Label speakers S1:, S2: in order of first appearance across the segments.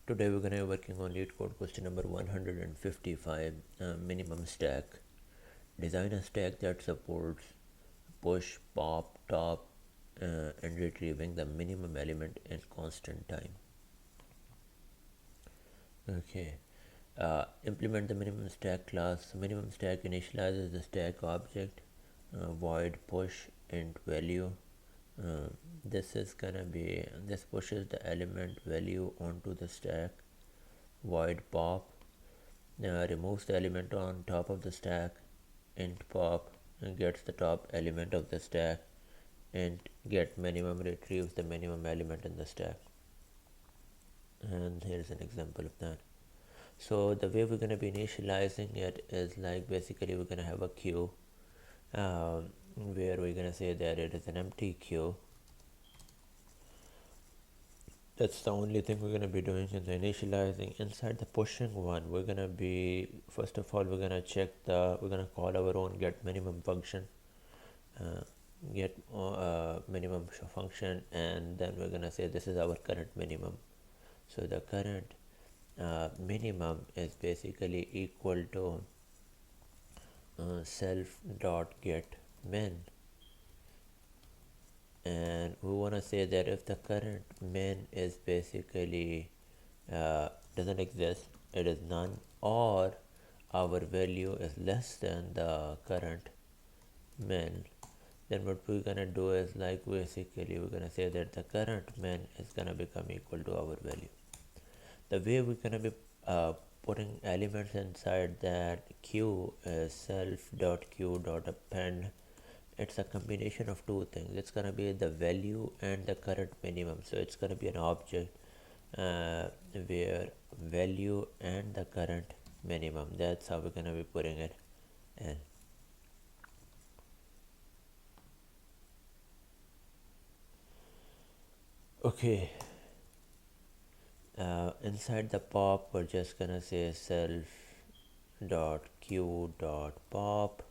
S1: Today we're going to be working on Leetcode question number 155, minimum stack. Design a stack that supports push, pop, top, and retrieving the minimum element in constant time. Okay. Implement the minimum stack class. Minimum stack initializes the stack object, void push int value. This pushes the element value onto the stack. Void pop removes the element on top of the stack. Int pop gets the top element of the stack. Int get minimum retrieves the minimum element in the stack. And here's an example of that. So the way we're going to be initializing it is like basically we're going to have a queue where we're going to say that it is an empty queue. That's the only thing we're going to be doing in the initializing. Inside the pushing one, we're going to be, first of all, we're going to call our own get minimum function, minimum function, and then we're going to say this is our current minimum. So the current minimum is basically equal to self.getMin, and we want to say that if the current min is basically doesn't exist, it is none, or our value is less than the current min, then what we're gonna do is like basically we're gonna say that the current min is gonna become equal to our value. The way we're gonna be putting elements inside that queue is self.queue.append. It's a combination of two things. It's gonna be the value and the current minimum. So it's gonna be an object where value and the current minimum. That's how we're gonna be putting it in. Okay. Inside the pop, we're just gonna say self.queue.pop.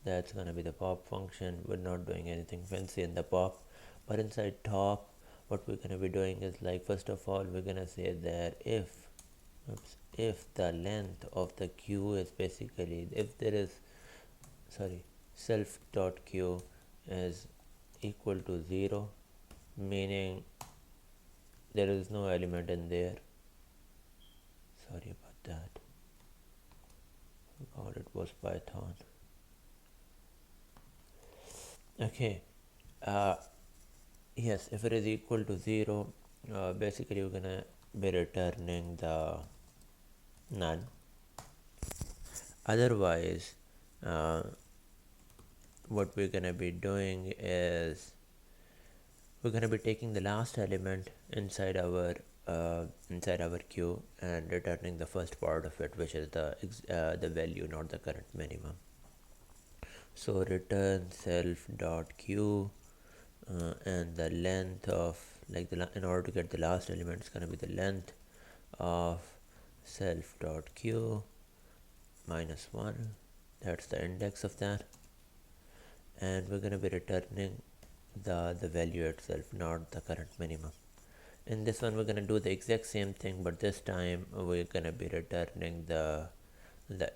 S1: That's gonna be the pop function. We're not doing anything fancy in the pop, but inside top, what we're gonna be doing is like first of all we're gonna say that if the length of the queue is basically self.queue is equal to 0, meaning there is no element in there. Sorry about that. God, it was Python. Okay. Yes, if it is equal to 0, basically we're gonna be returning the none. Otherwise, what we're gonna be doing is we're gonna be taking the last element inside our queue and returning the first part of it, which is the value, not the current minimum. So return self.queue and the length of in order to get the last element, it's gonna be the length of self.queue minus 1. That's the index of that, and we're gonna be returning the value itself, not the current minimum. In this one we're gonna do the exact same thing, but this time we're gonna be returning the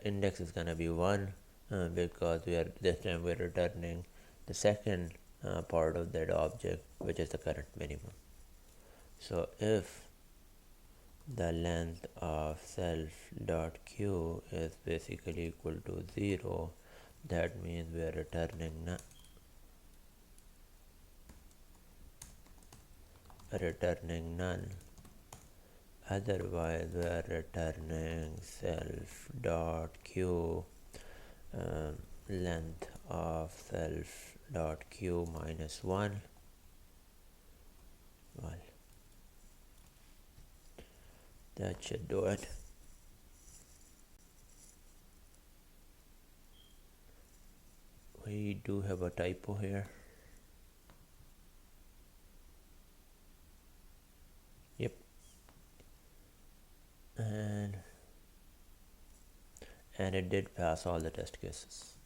S1: index is gonna be 1 because this time we're returning the second part of that object, which is the current minimum. So if the length of self.queue is basically equal to 0, that means we are returning none. Otherwise we are returning self.queue length of self.queue minus 1. Well, that should do it. We do have a typo here. Yep. And it did pass all the test cases.